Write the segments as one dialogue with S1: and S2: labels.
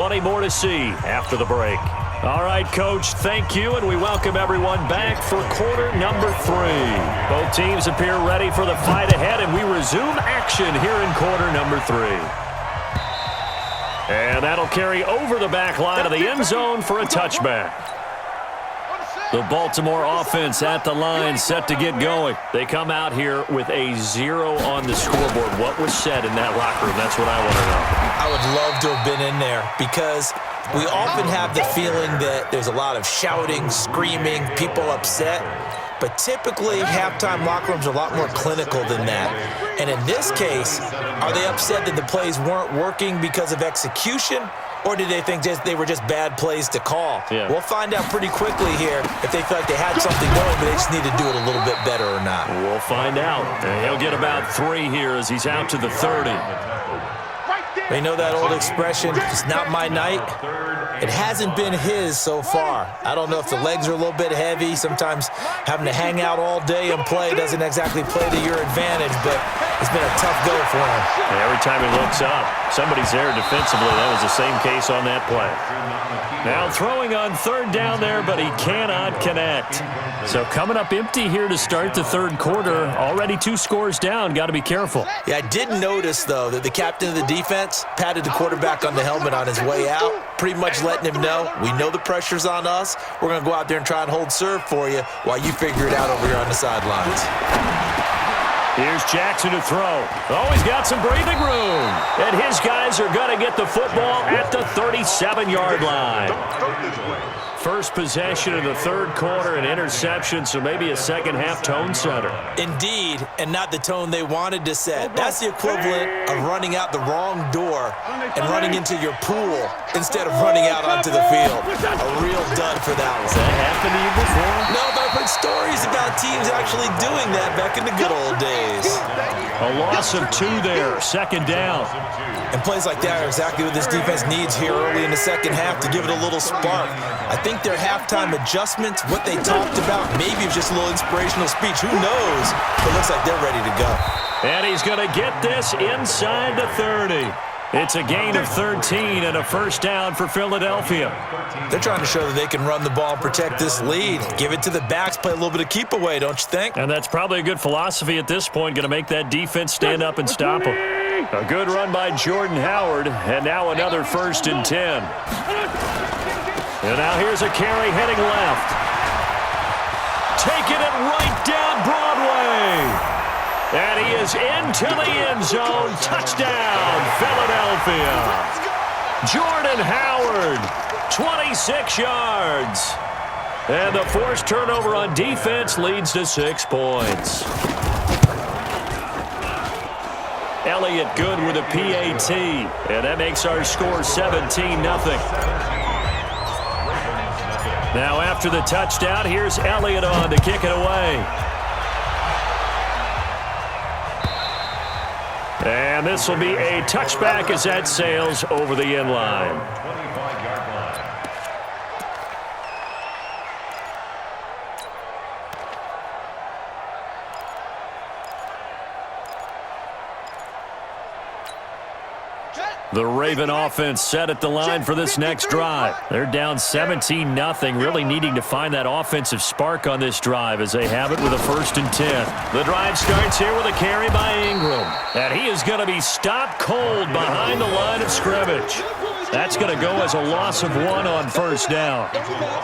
S1: Plenty more to see after the break. All right, Coach, thank you, and we welcome everyone back for quarter number 3. Both teams appear ready for the fight ahead, and we resume action here in quarter number 3. And that'll carry over the back line of the end zone for a touchback. The Baltimore offense at the line, set to get going. They come out here with a 0 on the scoreboard. What was said in that locker room? That's what I want to know.
S2: I would love to have been in there because we often have the feeling that there's a lot of shouting, screaming, people upset. But typically, halftime locker rooms are a lot more clinical than that. And in this case, are they upset that the plays weren't working because of execution? Or did they think they were just bad plays to call?
S1: Yeah.
S2: We'll find out pretty quickly here if they feel like they had something going, but they just need to do it a little bit better or not.
S1: We'll find out. And he'll get about 3 here as he's out to the 30.
S2: They know that old expression, it's not my night. It hasn't been his so far. I don't know if the legs are a little bit heavy. Sometimes having to hang out all day and play doesn't exactly play to your advantage, but it's been a tough go for him.
S1: And every time he looks up, somebody's there defensively. That was the same case on that play. Now throwing on third down there, but he cannot connect. So coming up empty here to start the third quarter. Already 2 scores down. Got to be careful.
S2: Yeah, I did notice, though, that the captain of the defense patted the quarterback on the helmet on his way out, pretty much letting him know, we know the pressure's on us. We're going to go out there and try and hold serve for you while you figure it out over here on the sidelines.
S1: Here's Jackson to throw. Oh, he's got some breathing room. And his guys are going to get the football at the 37-yard line. First possession of the third quarter, an interception, so maybe a second-half tone setter.
S2: Indeed, and not the tone they wanted to set. That's the equivalent of running out the wrong door and running into your pool instead of running out onto the field. A real dud for that one.
S1: Has that happened to you before?
S2: No, but I've heard stories about teams actually doing that back in the good old days.
S1: A loss of 2 there, second down.
S2: And plays like that are exactly what this defense needs here early in the second half to give it a little spark. I think their halftime adjustments, what they talked about, maybe it was just a little inspirational speech. Who knows? But it looks like they're ready to go.
S1: And he's going to get this inside the 30. It's a gain of 13 and a first down for Philadelphia.
S2: They're trying to show that they can run the ball and protect this lead. Give it to the backs, play a little bit of keep away, don't you think?
S1: And that's probably a good philosophy at this point, going to make that defense stand up and stop them. A good run by Jordan Howard, and now another 1st and 10. And now here's a carry heading left. Taking it right down Broadway. And he is into the end zone. Touchdown, Philadelphia. Jordan Howard, 26 yards. And the forced turnover on defense leads to 6 points. Elliott good with a PAT. And that makes our score 17-0. Now after the touchdown, here's Elliott on to kick it away. And this will be a touchback as that sails over the end line. The Raven offense set at the line for this next drive. They're down 17-0, really needing to find that offensive spark on this drive as they have it with a 1st and 10. The drive starts here with a carry by Ingram. And he is going to be stopped cold behind the line of scrimmage. That's going to go as a loss of 1 on 1st down.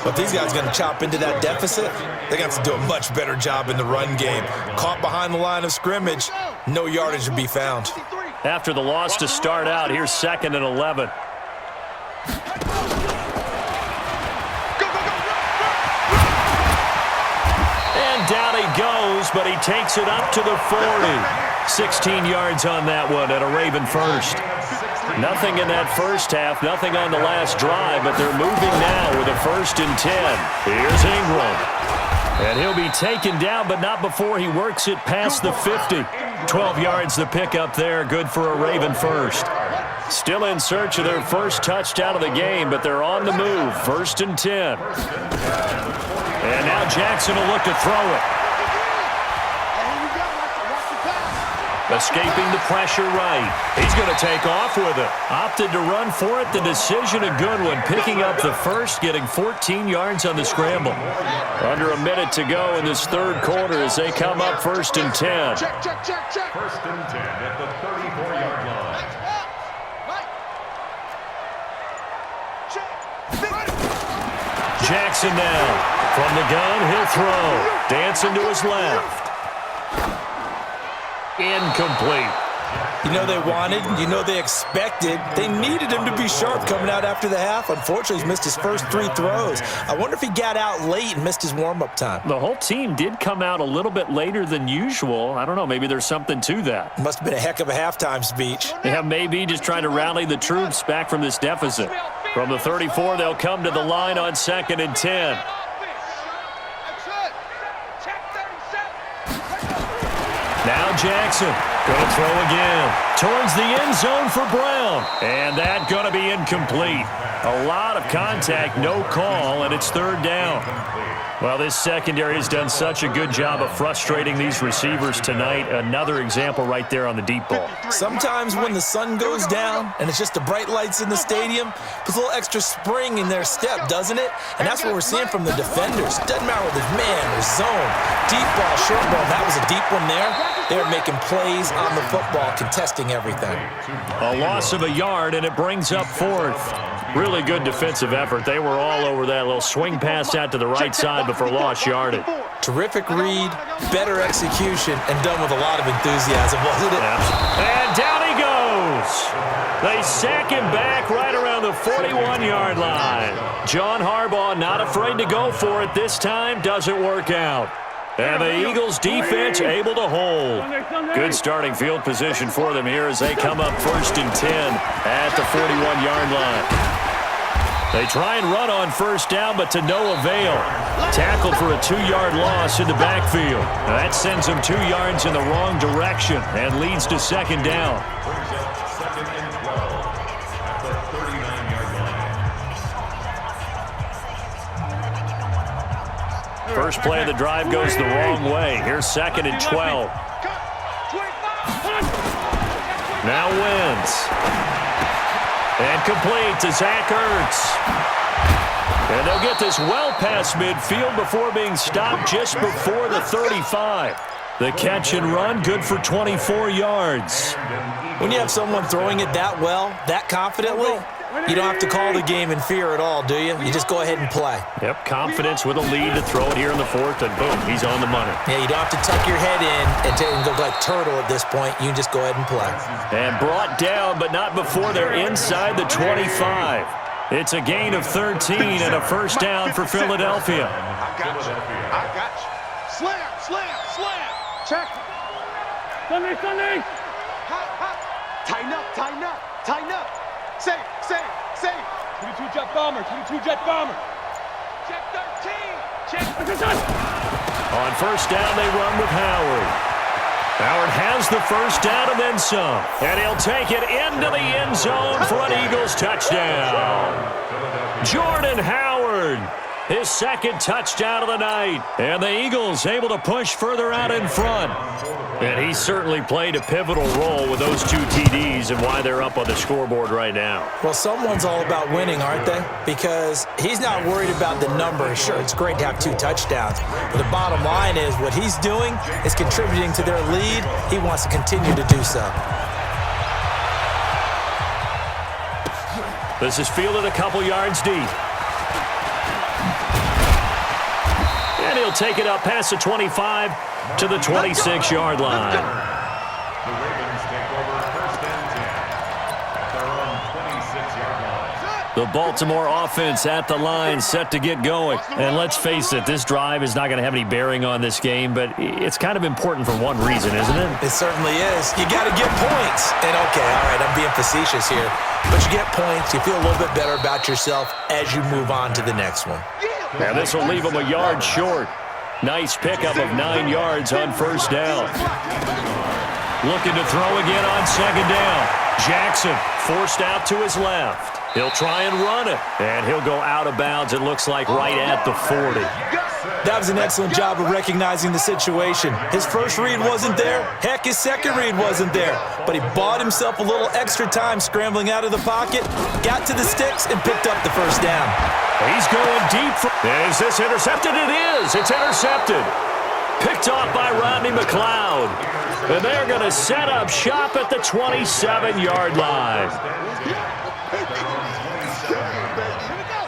S2: But these guys are going to chop into that deficit. They're going to have to do a much better job in the run game. Caught behind the line of scrimmage, no yardage to be found.
S1: After the loss to start out, here's 2nd and 11. And down he goes, but he takes it up to the 40. 16 yards on that one and a Raven first. Nothing in that first half, nothing on the last drive, but they're moving now with a 1st and 10. Here's Ingram. And he'll be taken down, but not before he works it past the 50. 12 yards the pickup there, good for a Raven first. Still in search of their first touchdown of the game, but they're on the move. 1st and 10. And now Jackson will look to throw it. Escaping the pressure right. He's going to take off with it. Opted to run for it. The decision a good one. Picking up the first, getting 14 yards on the scramble. Under a minute to go in this third quarter as they come up 1st and 10.
S3: Check. 1st and 10 at the 34-yard line.
S1: Jackson now. From the gun, he'll throw. Dancing to his left. Incomplete.
S2: You know they wanted, you know they expected. They needed him to be sharp coming out after the half. Unfortunately, he's missed his first 3 throws. I wonder if he got out late and missed his warm-up time.
S1: The whole team did come out a little bit later than usual. I don't know, maybe there's something to that.
S2: Must have been a heck of a halftime speech.
S1: Yeah, maybe just trying to rally the troops back from this deficit. From the 34, they'll come to the line on 2nd and 10. Now Jackson going to throw again towards the end zone for Brown. And that going to be incomplete. A lot of contact, no call, and it's 3rd down. Well, this secondary has done such a good job of frustrating these receivers tonight. Another example right there on the deep ball.
S2: Sometimes when the sun goes down and it's just the bright lights in the stadium, puts a little extra spring in their step, doesn't it? And that's what we're seeing from the defenders. Doesn't matter whether it's man or zone, deep ball, short ball. That was a deep one there. They're making plays on the football, contesting everything.
S1: A loss of a yard, and it brings up 4th. Really good defensive effort. They were all over that little swing pass out to the right side before lost yardage.
S2: Terrific read, better execution, and done with a lot of enthusiasm, wasn't it?
S1: And down he goes. They sack him back right around the 41-yard line. John Harbaugh not afraid to go for it this time. Doesn't work out. And the Eagles defense able to hold. Good starting field position for them here as they come up 1st and 10 at the 41-yard line. They try and run on 1st down, but to no avail. Tackled for a 2-yard loss in the backfield. Now that sends them 2 yards in the wrong direction and leads to 2nd down. First play of the drive goes the wrong way. Here's 2nd and 12. Now Wentz. And complete to Zach Ertz. And they'll get this well past midfield before being stopped just before the 35. The catch and run, good for 24 yards.
S2: When you have someone throwing it that well, that confidently, you don't have to call the game in fear at all, do you? You just go ahead and play.
S1: Yep, confidence with a lead to throw it here in the 4th, and boom, he's on the money.
S2: Yeah, you don't have to tuck your head in and go like turtle at this point. You just go ahead and play.
S1: And brought down, but not before they're inside the 25. It's a gain of 13 and a 1st down for Philadelphia.
S3: I got you. Slam. Check.
S4: Sunday.
S3: Hot. Tighten up. Say.
S4: 22 jet bomber. Check 13. Check.
S1: On 1st down, they run with Howard. Howard has the 1st down and then some. And he'll take it into the end zone for an Eagles touchdown. Jordan Howard, his 2nd touchdown of the night. And the Eagles able to push further out in front. And he certainly played a pivotal role with those 2 TDs and why they're up on the scoreboard right now.
S2: Well, someone's all about winning, aren't they? Because he's not worried about the number. Sure, it's great to have 2 touchdowns. But the bottom line is what he's doing is contributing to their lead. He wants to continue to do so.
S1: This is fielded a couple yards deep. And he'll take it up past the 25 to the 26-yard line.
S3: The Ravens take over 1st and 10 at their own 26-yard line.
S1: The Baltimore offense at the line, set to get going. And let's face it, this drive is not going to have any bearing on this game, but it's kind of important for one reason, isn't it?
S2: It certainly is. You got to get points. And okay, all right, I'm being facetious here. But you get points, you feel a little bit better about yourself as you move on to the next one.
S1: Now this will leave him a yard short. Nice pickup of 9 yards on 1st down. Looking to throw again on 2nd down. Jackson forced out to his left. He'll try and run it, and he'll go out of bounds, it looks like, right at the 40.
S2: That was an excellent job of recognizing the situation. His first read wasn't there. Heck, his second read wasn't there. But he bought himself a little extra time scrambling out of the pocket, got to the sticks, and picked up the first down.
S1: He's going deep. Is this intercepted? It is. It's intercepted. Picked off by Rodney McLeod. And they're going to set up shop at the 27-yard line.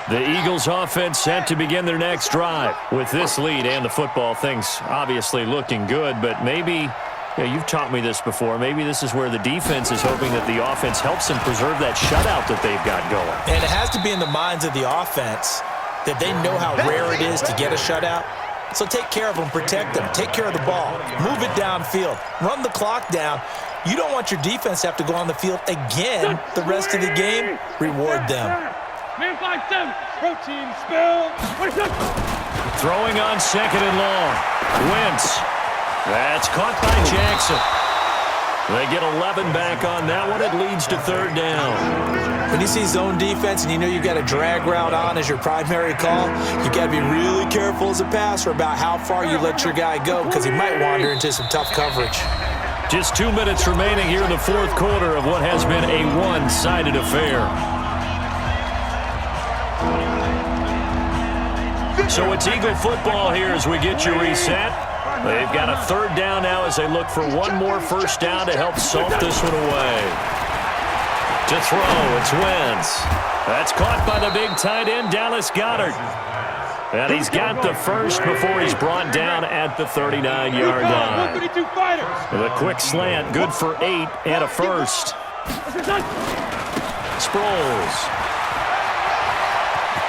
S1: The Eagles offense set to begin their next drive. With this lead and the football, things obviously looking good, but maybe, you've taught me this before, maybe this is where the defense is hoping that the offense helps them preserve that shutout that they've got going.
S2: And it has to be in the minds of the offense that they know how rare it is to get a shutout. So take care of them, protect them, take care of the ball, move it downfield, run the clock down. You don't want your defense to have to go on the field again the rest of the game. Reward them.
S4: Man 5-7. Protein spill.
S1: Throwing on second and long. Wentz. That's caught by Jackson. They get 11 back on that one. It leads to third down.
S2: When you see zone defense and you know you've got a drag route on as your primary call, you got to be really careful as a passer about how far you let your guy go because he might wander into some tough coverage.
S1: Just 2 minutes remaining here in the fourth quarter of what has been a one-sided affair. So it's Eagle football here as we get you reset. They've got a third down now as they look for one more first down to help salt this one away. To throw, it's Wentz. That's caught by the big tight end, Dallas Goedert. And he's got the first before he's brought down at the 39-yard line. The quick slant, good for 8 and a first. Sproles.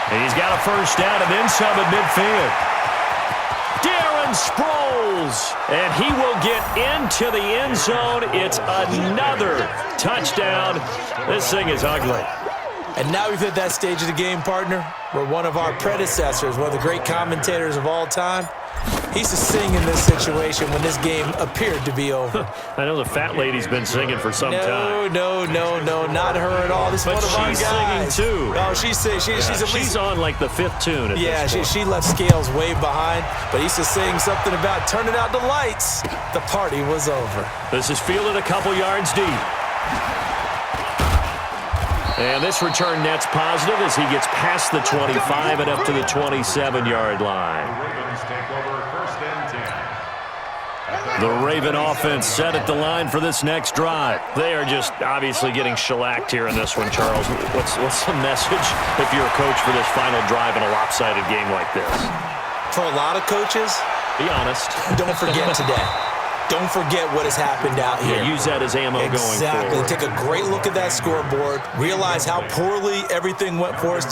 S1: He's got a first down and then some at midfield. Darren Sproles, and he will get into the end zone. It's another touchdown. This thing is ugly.
S2: And now we've hit that stage of the game, partner, where one of our predecessors, one of the great commentators of all time, he used to sing in this situation when this game appeared to be over.
S1: I know the fat lady's been singing for some time.
S2: No, not her at all. This is one of our guys.
S1: But she's singing too.
S2: Oh, she's at least...
S1: She's on like the fifth tune at this point.
S2: she left Scales way behind, but he used to sing something about turning out the lights. The party was over.
S1: This is fielded a couple yards deep. And this return net's positive as he gets past the 25 and up to the 27-yard line. The Raven offense set at the line for this next drive. They are just obviously getting shellacked here in this one, Charles. What's the message if you're a coach for this final drive in a lopsided game like this?
S2: For a lot of coaches,
S1: be honest.
S2: Don't forget today. Don't forget what has happened out here.
S1: Yeah, use that as ammo going forward.
S2: Exactly. Take a great look at that scoreboard. Realize how poorly everything went for us